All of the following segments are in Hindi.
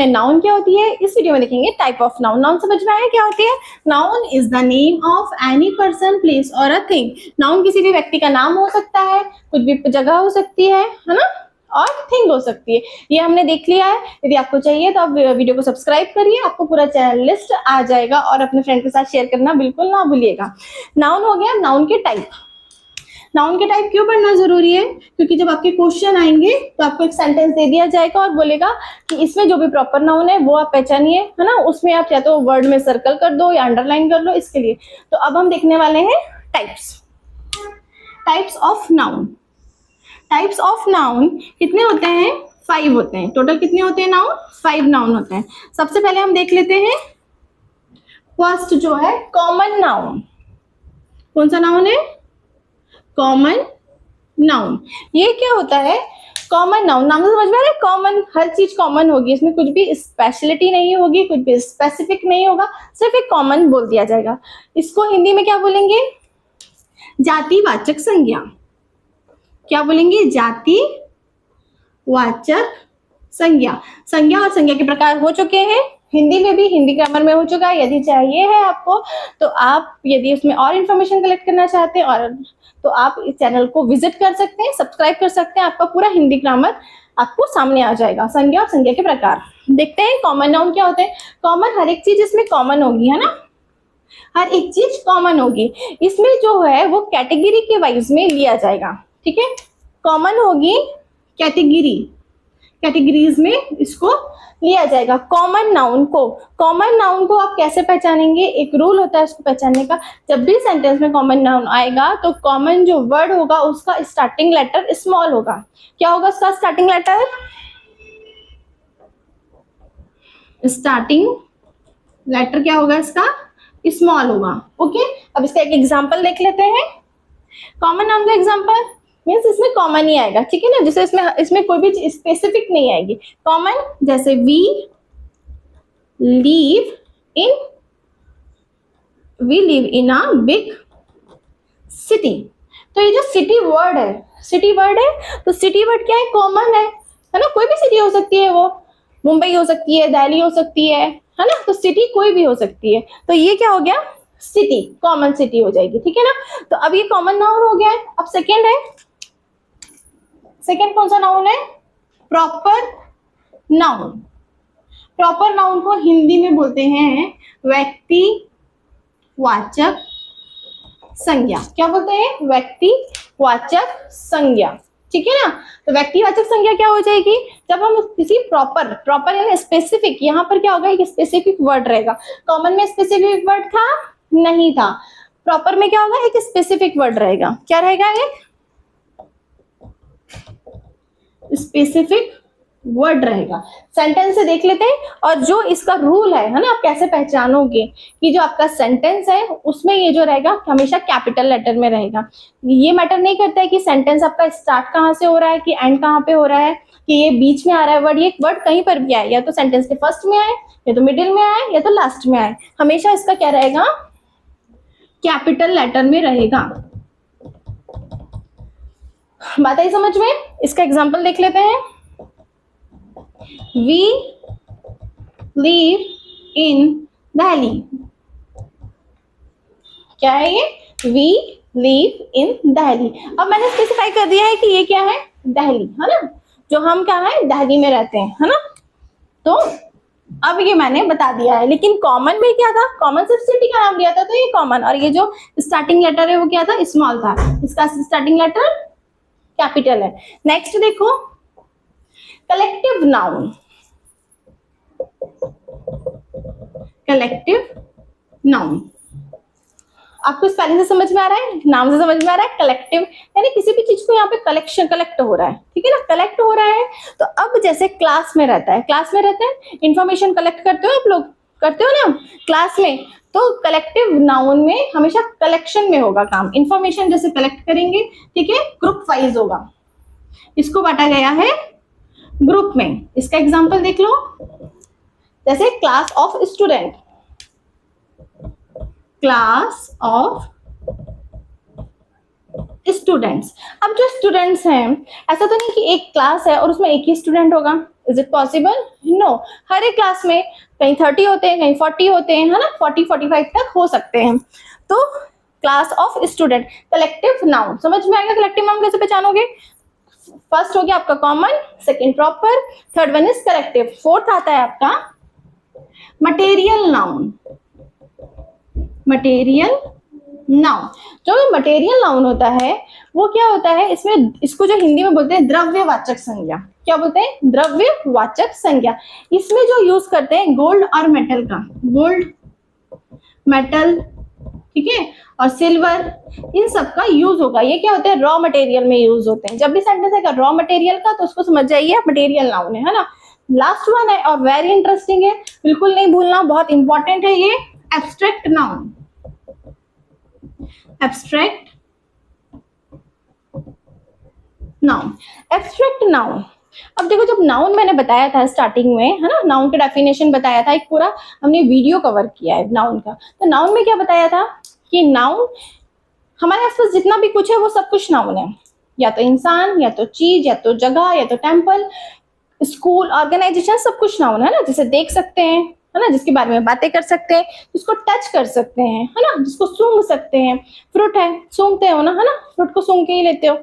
हमने नाउन क्या होती है, इस वीडियो में देखेंगे टाइप ऑफ नाउन। नाउन समझ में आया क्या होती है? Noun is the name of any person, place और अ थिंग। नाउन किसी भी व्यक्ति का नाम हो सकता है, कुछ भी जगह हो सकती है ना, और थिंग हो सकती है। ये हमने देख लिया है। यदि आपको चाहिए तो आप वीडियो को सब्सक्राइब करिए, आपको पूरा चैनल लिस्ट आ जाएगा, और अपने फ्रेंड के साथ शेयर करना बिल्कुल ना भूलिएगा। नाउन हो गया। नाउन के टाइप। नाउन के टाइप क्यों पढ़ना जरूरी है? क्योंकि जब आपके क्वेश्चन आएंगे तो आपको एक सेंटेंस दे दिया जाएगा और बोलेगा कि इसमें जो भी प्रॉपर नाउन है वो आप पहचानिए, है ना। उसमें आप चाहे तो वर्ड में सर्कल कर दो या अंडरलाइन कर लो, इसके लिए। तो अब हम देखने वाले हैं types. Types of noun. Types of noun कितने होते हैं? 5 होते हैं। टोटल कितने होते हैं नाउन? 5 नाउन होते हैं। सबसे पहले हम देख लेते हैं फर्स्ट जो है कॉमन नाउन। कौन सा नाउन है? Common noun. ये क्या होता है? कॉमन नाउन, नाम से समझ में आ रहा है? कॉमन, हर चीज कॉमन होगी, इसमें कुछ भी स्पेशलिटी नहीं होगी, कुछ भी स्पेसिफिक नहीं होगा, सिर्फ एक कॉमन बोल दिया जाएगा। इसको हिंदी में क्या बोलेंगे? जातिवाचक संज्ञा। क्या बोलेंगे? जातिवाचक संज्ञा। संज्ञा और संज्ञा के प्रकार हो चुके हैं हिंदी में भी, हिंदी ग्रामर में हो चुका है। यदि चाहिए है आपको तो आप यदि उसमें और इन्फॉर्मेशन कलेक्ट करना चाहते हैं और तो आप इस चैनल को विजिट कर सकते हैं, सब्सक्राइब कर सकते हैं। आपका पूरा हिंदी ग्रामर आपको सामने आ जाएगा। संज्ञा और संज्ञा के प्रकार देखते हैं। कॉमन नाउन क्या होते हैं? कॉमन, हर एक चीज इसमें कॉमन होगी, है ना, हर एक चीज कॉमन होगी। इसमें जो है वो कैटेगरी के वाइज में लिया जाएगा, ठीक है। कॉमन होगी कैटेगरी, कैटेगरीज में इसको लिया जाएगा कॉमन नाउन को। कॉमन नाउन को आप कैसे पहचानेंगे? एक रूल होता है उसको पहचानने का। जब भी सेंटेंस में कॉमन नाउन आएगा तो कॉमन जो वर्ड होगा उसका स्टार्टिंग लेटर स्मॉल होगा। क्या होगा उसका स्टार्टिंग लेटर? स्टार्टिंग लेटर क्या होगा इसका? स्मॉल होगा। ओके, अब इसका एक एग्जांपल देख लेते हैं। कॉमन नाउन का एग्जांपल मीन्स इसमें कॉमन ही आएगा, ठीक है ना, जैसे इसमें कोई भी स्पेसिफिक नहीं आएगी। कॉमन जैसे we live in a big city. तो ये जो सिटी वर्ड है, सिटी वर्ड है, तो सिटी वर्ड क्या है? कॉमन है ना। कोई भी सिटी हो सकती है, वो मुंबई हो सकती है, दिल्ली हो सकती है ना। तो सिटी कोई भी हो सकती है। तो ये क्या हो गया? सिटी, कॉमन सिटी हो जाएगी, ठीक है ना। तो अब ये कॉमन नाउन हो गया है। अब सेकेंड है, सेकेंड कौन सा नाउन है? Proper noun. प्रॉपर नाउन को हिंदी में बोलते हैं व्यक्तिवाचक संज्ञा। क्या बोलते हैं? व्यक्तिवाचक संज्ञा, ठीक है ना। तो व्यक्तिवाचक संज्ञा क्या हो जाएगी? जब हम किसी प्रॉपर यानी स्पेसिफिक, यहाँ पर क्या होगा? एक स्पेसिफिक वर्ड रहेगा। कॉमन में स्पेसिफिक वर्ड था? नहीं था। प्रॉपर में क्या होगा? एक स्पेसिफिक वर्ड रहेगा। क्या रहेगा? एक स्पेसिफिक वर्ड रहेगा। सेंटेंस से देख लेते हैं, और जो इसका रूल है ना, आप कैसे पहचानोगे कि जो आपका सेंटेंस है उसमें ये जो रहेगा हमेशा कैपिटल लेटर में रहेगा। ये मैटर नहीं करता है कि सेंटेंस आपका स्टार्ट कहाँ से हो रहा है, कि एंड कहाँ पे हो रहा है, कि ये बीच में आ रहा है वर्ड। ये वर्ड कहीं पर भी आए, या तो सेंटेंस के फर्स्ट में आए, या तो मिडिल में आए, या तो लास्ट में आए, हमेशा इसका क्या रहेगा? कैपिटल लेटर में रहेगा। बात आई समझ में? इसका एग्जाम्पल देख लेते हैं। We live in Delhi। क्या है ये? We live in Delhi। अब मैंने स्पेसिफाई कर दिया है कि ये क्या है? दिल्ली, है ना, जो हम क्या है? दिल्ली में रहते हैं, है ना। तो अब ये मैंने बता दिया है। लेकिन कॉमन में क्या था? कॉमन सिर्फ सिटी का नाम लिया था, तो ये कॉमन, और ये जो स्टार्टिंग लेटर है वो क्या था? स्मॉल था। इसका स्टार्टिंग लेटर कैपिटल है। नेक्स्ट देखो, कलेक्टिव नाउन। कलेक्टिव नाउन आपको स्पेलिंग से समझ में आ रहा है? नाम से समझ में आ रहा है? कलेक्टिव यानी किसी भी चीज को यहाँ पे कलेक्शन, कलेक्ट हो रहा है, ठीक है ना, कलेक्ट हो रहा है। तो अब जैसे क्लास में रहता है, क्लास में रहते हैं, इंफॉर्मेशन कलेक्ट करते हो आप लोग, करते हो ना क्लास में। तो कलेक्टिव नाउन में हमेशा कलेक्शन में होगा काम। इंफॉर्मेशन जैसे कलेक्ट करेंगे, ठीक है, ग्रुप वाइज होगा। इसको बांटा गया है ग्रुप में। इसका एग्जांपल देख लो, जैसे class of student, class of students. अब जो स्टूडेंट्स हैं, ऐसा तो नहीं कि एक क्लास है और उसमें एक ही स्टूडेंट होगा, इज इट पॉसिबल? नो। हर एक क्लास में कहीं 30 होते हैं, कहीं 40 होते हैं, है ना, 40-45 तक हो सकते हैं। तो class of student, collective noun, समझ में आएगा कलेक्टिव नाउन कैसे पहचानोगे? फर्स्ट हो गया आपका common, second proper, third one is collective, fourth आता है आपका मटेरियल नाउन। मटेरियल नाउन, जो मटेरियल नाउन होता है वो क्या होता है, इसमें इसको जो हिंदी में बोलते हैं द्रव्यवाचक संज्ञा। क्या बोलते हैं? द्रव्यवाचक संज्ञा। इसमें जो यूज करते हैं गोल्ड और मेटल का, गोल्ड, मेटल, ठीक है, और सिल्वर, इन सब का यूज होगा। ये क्या होते हैं? रॉ मटेरियल में यूज होते हैं। जब भी सेंटेंस है रॉ मटेरियल का तो उसको समझ जाइए मटेरियल नाउन है ना। लास्ट वन है और वेरी इंटरेस्टिंग है, बिल्कुल नहीं भूलना, बहुत इंपॉर्टेंट है ये, abstract noun. Abstract noun, abstract noun. अब देखो, जब नाउन मैंने बताया था स्टार्टिंग में, है ना, नाउन का डेफिनेशन बताया था, एक पूरा हमने वीडियो कवर किया है नाउन का। तो नाउन में क्या बताया था कि नाउन हमारे आसपास जितना भी कुछ है वो सब कुछ नाउन है, या तो इंसान, या तो चीज, या तो जगह, या तो टेम्पल, स्कूल, ऑर्गेनाइजेशन, सब कुछ नाउन है ना। जिसे देख सकते हैं, है ना, जिसके बारे में बातें कर सकते हैं, जिसको टच कर सकते हैं, है ना, जिसको सूंघ सकते हैं। फ्रूट है, सूंघते हो ना, है ना, फ्रूट को सूंघ के ही लेते हो,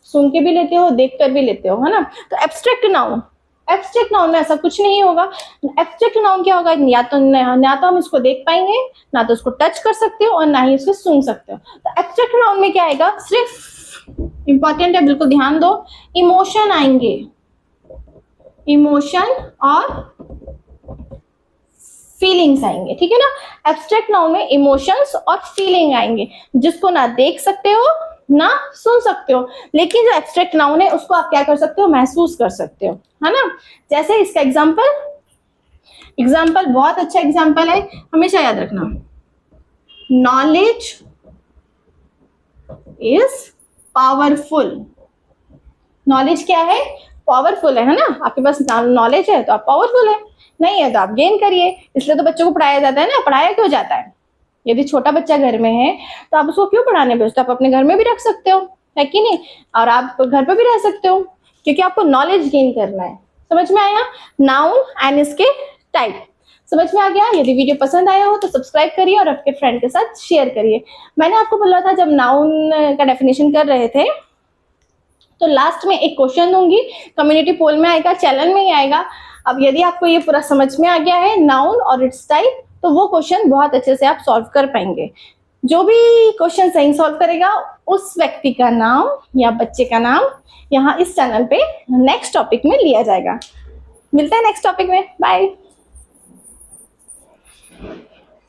सुन के भी लेते हो, देख कर भी लेते हो, है ना। तो एब्स्ट्रैक्ट नाउन, एब्स्ट्रैक्ट नाउन में ऐसा कुछ नहीं होगा। एब्स्ट्रैक्ट नाउन क्या होगा? या तो हम इसको देख पाएंगे, ना तो उसको टच कर सकते हो, और ना ही इसको सूंघ सकते हो। तो एब्स्ट्रैक्ट नाउन में क्या आएगा? सिर्फ इंपॉर्टेंट है, बिल्कुल ध्यान दो, इमोशन आएंगे, इमोशन और फीलिंग्स आएंगे, ठीक है ना। एब्स्ट्रैक्ट नाउन में इमोशंस और फीलिंग आएंगे, जिसको ना देख सकते हो ना सुन सकते हो, लेकिन जो एब्स्ट्रैक्ट नाउन है उसको आप क्या कर सकते हो? महसूस कर सकते हो, है ना। जैसे इसका एग्जाम्पल बहुत अच्छा एग्जाम्पल है, हमेशा याद रखना, नॉलेज इज पावरफुल। नॉलेज क्या है? पावरफुल है ना। आपके पास नॉलेज है तो आप पावरफुल है, नहीं है तो आप गेन करिए। इसलिए तो बच्चों को पढ़ाया जाता है ना। पढ़ाया क्यों जाता है? यदि छोटा बच्चा घर में है तो आप उसको क्यों पढ़ाने भेजते हो? आप अपने घर में भी रख सकते हो, है कि नहीं, और आप घर पे भी रह सकते हो, क्योंकि आपको नॉलेज गेन करना है। समझ में आया? नाउन एंड इसके टाइप समझ में आ गया? यदि वीडियो पसंद आया हो तो सब्सक्राइब करिए और आपके फ्रेंड के साथ शेयर करिए। मैंने आपको बोला था जब नाउन का डेफिनेशन कर रहे थे तो लास्ट में एक क्वेश्चन दूंगी, कम्युनिटी पोल में आएगा, चैनल में ही आएगा। अब यदि आपको ये पूरा समझ में आ गया है नाउन और इट्स टाइप, तो वो क्वेश्चन बहुत अच्छे से आप सॉल्व कर पाएंगे। जो भी क्वेश्चन सही सॉल्व करेगा उस व्यक्ति का नाम या बच्चे का नाम यहाँ इस चैनल पे नेक्स्ट टॉपिक में लिया जाएगा। मिलते हैं नेक्स्ट टॉपिक में, बाय।